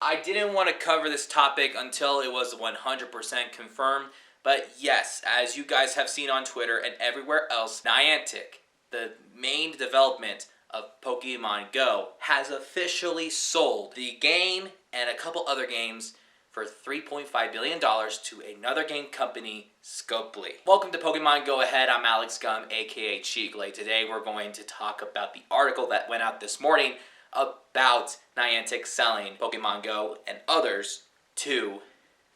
I didn't want to cover this topic until it was 100% confirmed, but yes, as you guys have seen on Twitter and everywhere else, Niantic, the main development of Pokemon Go, has officially sold the game and a couple other games for $3.5 billion to another game company, Scopely. Welcome to Pokemon Go Ahead. I'm Alex Gum, aka Cheekley. Today we're going to talk about the article that went out this morning about Niantic selling Pokemon Go and others to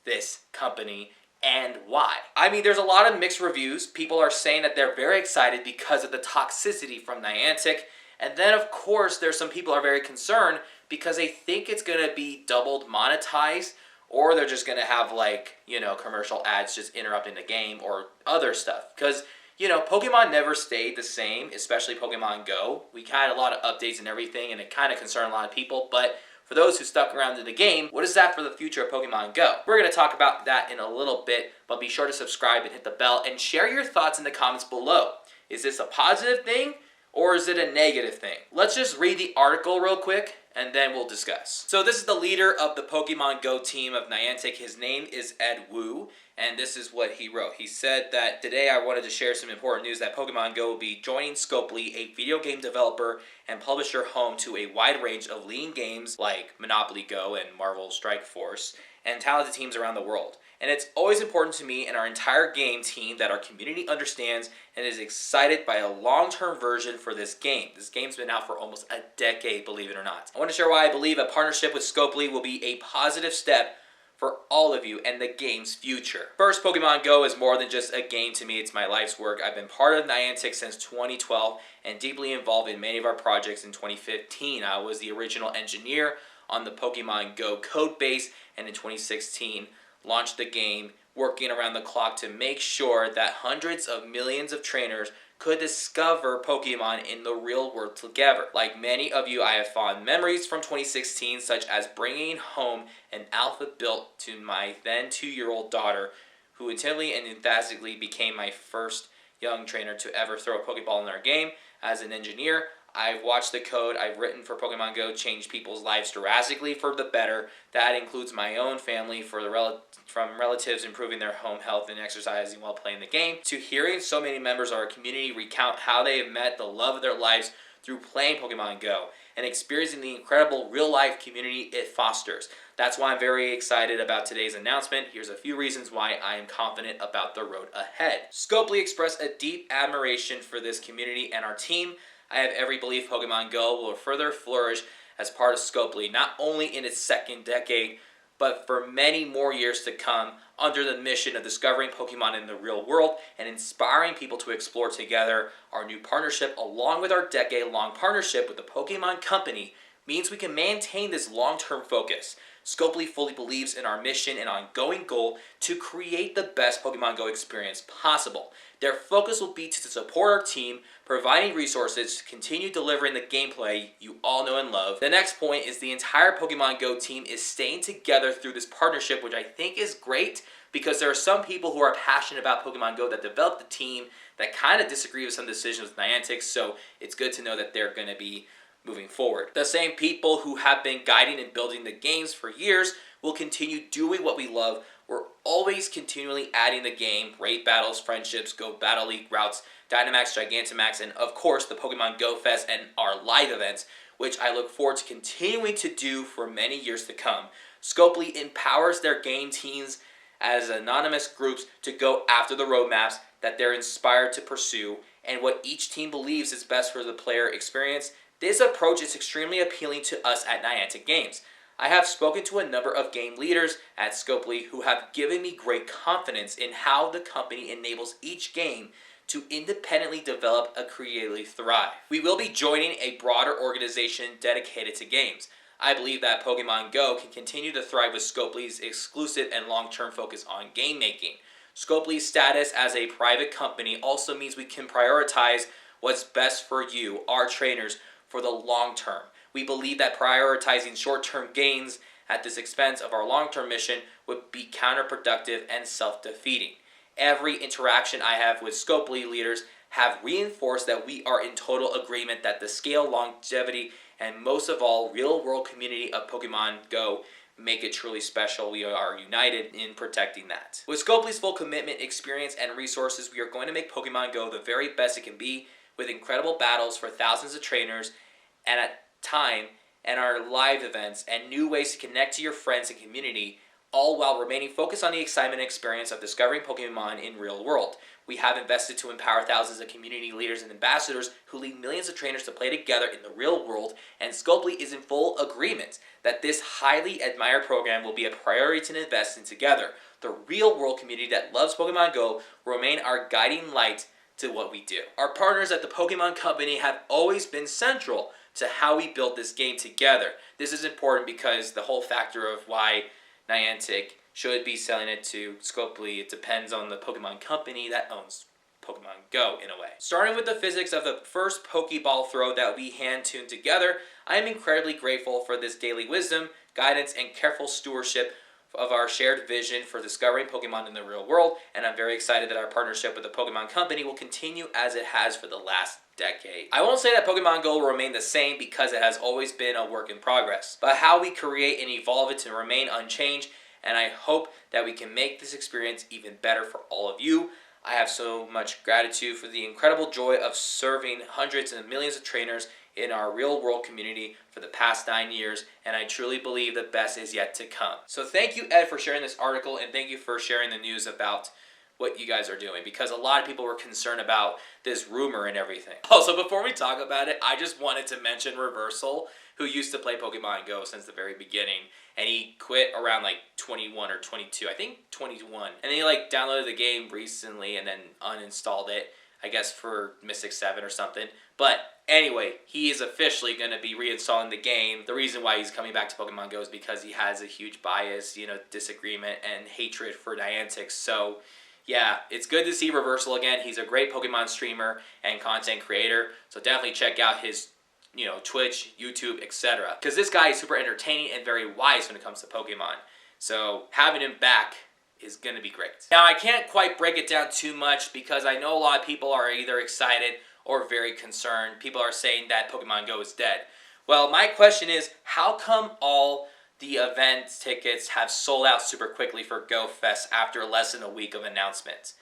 this company and why. I mean, there's a lot of mixed reviews. People are saying that they're very excited because of the toxicity from Niantic. And then, of course, there's some people are very concerned because they think it's going to be doubled monetized, or they're just going to have, like, commercial ads just interrupting the game or other stuff. Because, Pokemon never stayed the same, especially Pokemon Go. We had a lot of updates and everything, and it kind of concerned a lot of people. But for those who stuck around in the game, what is that for the future of Pokemon Go? We're going to talk about that in a little bit, but be sure to subscribe and hit the bell and share your thoughts in the comments below. Is this a positive thing or is it a negative thing? Let's just read the article real quick and then we'll discuss. So this is the leader of the Pokemon Go team of Niantic. His name is Ed Wu, and this is what he wrote. He said that today I wanted to share some important news that Pokemon Go will be joining Scopely, a video game developer and publisher home to a wide range of leading games like Monopoly Go and Marvel Strike Force, and talented teams around the world. And it's always important to me and our entire game team that our community understands and is excited by a long-term version for this game. This game's been out for almost a decade, believe it or not. I want to share why I believe a partnership with Scopely will be a positive step for all of you and the game's future. First, Pokemon Go is more than just a game to me. It's my life's work. I've been part of Niantic since 2012 and deeply involved in many of our projects in 2015. I was the original engineer on the Pokemon Go code base, and in 2016, launched the game, working around the clock to make sure that hundreds of millions of trainers could discover Pokemon in the real world together. Like many of you, I have fond memories from 2016, such as bringing home an alpha built to my then 2-year-old daughter, who intently and enthusiastically became my first young trainer to ever throw a Pokeball in our game. As an engineer, I've watched the code I've written for Pokemon Go change people's lives drastically for the better. That includes my own family, from relatives improving their home health and exercising while playing the game, to hearing so many members of our community recount how they have met the love of their lives through playing Pokemon Go and experiencing the incredible real-life community it fosters. That's why I'm very excited about today's announcement. Here's a few reasons why I am confident about the road ahead. Scopely expressed a deep admiration for this community and our team. I have every belief Pokemon Go will further flourish as part of Scopely, not only in its second decade, but for many more years to come, under the mission of discovering Pokemon in the real world and inspiring people to explore together. Our new partnership, along with our decade-long partnership with the Pokemon Company, means we can maintain this long-term focus. Scopely fully believes in our mission and ongoing goal to create the best Pokemon Go experience possible. Their focus will be to support our team, providing resources to continue delivering the gameplay you all know and love. The next point is the entire Pokemon Go team is staying together through this partnership, which I think is great because there are some people who are passionate about Pokemon Go that developed the team that kind of disagree with some decisions with Niantic, so it's good to know that they're going to be moving forward. The same people who have been guiding and building the games for years will continue doing what we love. We're always continually adding the game, raid battles, friendships, Go Battle League routes, Dynamax, Gigantamax, and of course the Pokemon Go Fest and our live events, which I look forward to continuing to do for many years to come. Scopely empowers their game teams as anonymous groups to go after the roadmaps that they're inspired to pursue and what each team believes is best for the player experience. This approach is extremely appealing to us at Niantic Games. I have spoken to a number of game leaders at Scopely who have given me great confidence in how the company enables each game to independently develop and creatively thrive. We will be joining a broader organization dedicated to games. I believe that Pokemon Go can continue to thrive with Scopely's exclusive and long-term focus on game making. Scopely's status as a private company also means we can prioritize what's best for you, our trainers, for the long term. We believe that prioritizing short-term gains at this expense of our long-term mission would be counterproductive and self-defeating. Every interaction I have with Scopely leaders have reinforced that we are in total agreement that the scale, longevity, and most of all, real-world community of Pokemon Go make it truly special. We are united in protecting that. With Scopely's full commitment, experience, and resources, we are going to make Pokemon Go the very best it can be, with incredible battles for thousands of trainers and at time, and our live events and new ways to connect to your friends and community, all while remaining focused on the excitement and experience of discovering Pokemon in real world. We have invested to empower thousands of community leaders and ambassadors who lead millions of trainers to play together in the real world, and Scopely is in full agreement that this highly admired program will be a priority to invest in together. The real world community that loves Pokemon Go will remain our guiding light to what we do. Our partners at the Pokemon Company have always been central to how we built this game together. This is important because the whole factor of why Niantic should be selling it to Scopely, it depends on the Pokemon Company that owns Pokemon Go in a way. Starting with the physics of the first Pokeball throw that we hand-tuned together, I am incredibly grateful for this daily wisdom, guidance, and careful stewardship of our shared vision for discovering Pokemon in the real world, and I'm very excited that our partnership with the Pokemon Company will continue as it has for the last decade. I won't say that Pokemon Go will remain the same because it has always been a work in progress, but how we create and evolve it to remain unchanged, and I hope that we can make this experience even better for all of you. I have so much gratitude for the incredible joy of serving hundreds and millions of trainers in our real world community for the past 9 years, and I truly believe the best is yet to come. So thank you, Ed, for sharing this article, and thank you for sharing the news about what you guys are doing, because a lot of people were concerned about this rumor and everything. Also, before we talk about it, I just wanted to mention Reversal, who used to play Pokemon Go since the very beginning, and he quit around like 21 or 22, I think 21, and then he like downloaded the game recently and then uninstalled it, I guess for Mystic 7 or something. But anyway, he is officially going to be reinstalling the game. The reason why he's coming back to Pokemon Go is because he has a huge bias, disagreement and hatred for Niantic. So yeah, it's good to see Reversal again. He's a great Pokemon streamer and content creator. So definitely check out his Twitch, YouTube, etc. Because this guy is super entertaining and very wise when it comes to Pokemon. So having him back is going to be great. Now, I can't quite break it down too much because I know a lot of people are either excited or very concerned. People are saying that Pokemon Go is dead. Well, my question is, how come all the event tickets have sold out super quickly for Go Fest after less than a week of announcements?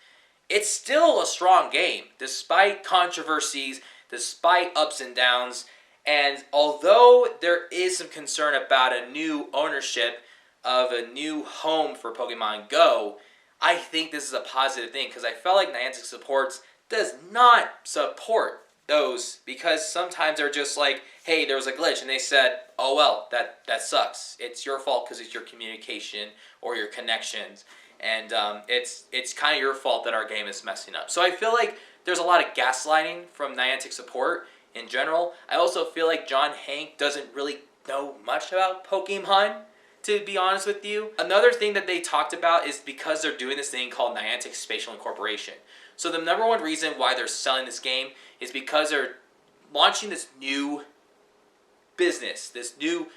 It's still a strong game, despite controversies, despite ups and downs, and although there is some concern about a new ownership of a new home for Pokemon Go, I think this is a positive thing because I felt like Niantic supports does not support those, because sometimes they're just like, hey, there was a glitch, and they said, oh well, that sucks. It's your fault because it's your communication or your connections, and it's kind of your fault that our game is messing up. So I feel like there's a lot of gaslighting from Niantic support in general. I also feel like John Hank doesn't really know much about Pokemon, to be honest with you. Another thing that they talked about is because they're doing this thing called Niantic Spatial Incorporation. So the number one reason why they're selling this game is because they're launching this new business, this new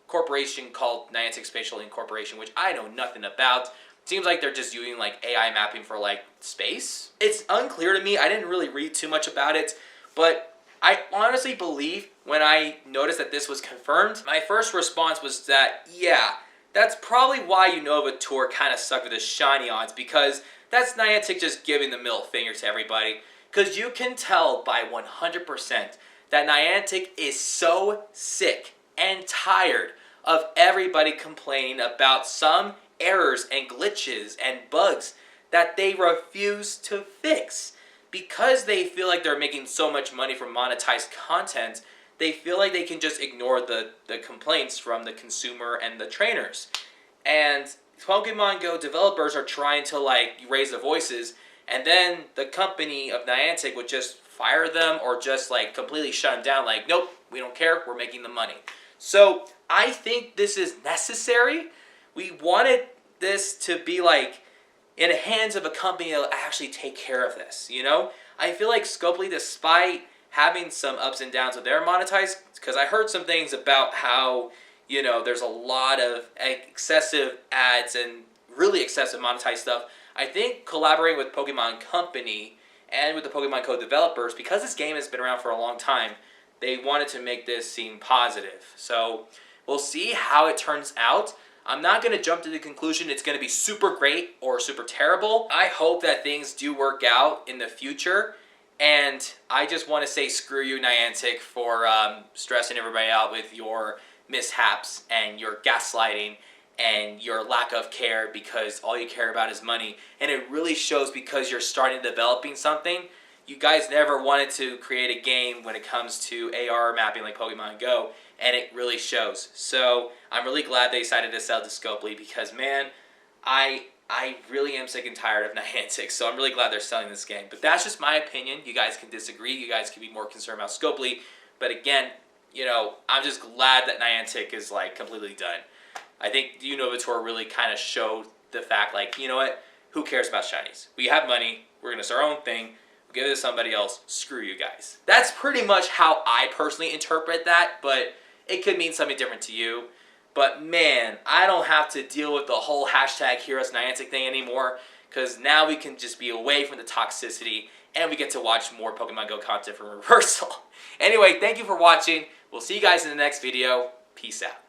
corporation called Niantic Spatial Incorporation, which I know nothing about. It seems like they're just doing like AI mapping for like space. It's unclear to me. I didn't really read too much about it, but I honestly believe when I noticed that this was confirmed, my first response was that, yeah, that's probably why Unova Tour kind of sucked with the shiny odds, because that's Niantic just giving the middle finger to everybody. Because you can tell by 100% that Niantic is so sick and tired of everybody complaining about some errors and glitches and bugs that they refuse to fix. Because they feel like they're making so much money from monetized content, they feel like they can just ignore the complaints from the consumer and the trainers. And Pokemon Go developers are trying to like raise their voices, and then the company of Niantic would just fire them or just like completely shut them down, like, nope, we don't care, we're making the money. So I think this is necessary. We wanted this to be like in the hands of a company that will actually take care of this, I feel like Scopely, despite having some ups and downs with their monetized, because I heard some things about how, there's a lot of excessive ads and really excessive monetized stuff. I think collaborating with Pokemon Company and with the Pokemon Co developers, because this game has been around for a long time, they wanted to make this seem positive. So we'll see how it turns out. I'm not going to jump to the conclusion it's going to be super great or super terrible. I hope that things do work out in the future. And I just want to say screw you, Niantic, for stressing everybody out with your mishaps and your gaslighting and your lack of care, because all you care about is money. And it really shows, because you're starting developing something. You guys never wanted to create a game when it comes to AR mapping like Pokemon GO, and it really shows. So I'm really glad they decided to sell to Scopely, because man, I really am sick and tired of Niantic, so I'm really glad they're selling this game. But that's just my opinion. You guys can disagree. You guys can be more concerned about Scopely. But again, you know, I'm just glad that Niantic is like completely done. I think the Unova really kind of showed the fact, like, you know what? Who cares about shinies? We have money. We're going to start our own thing. We'll give it to somebody else. Screw you guys. That's pretty much how I personally interpret that, but it could mean something different to you. But man, I don't have to deal with the whole hashtag Heroes Niantic thing anymore, because now we can just be away from the toxicity and we get to watch more Pokemon GO content from Reversal. Anyway, thank you for watching. We'll see you guys in the next video. Peace out.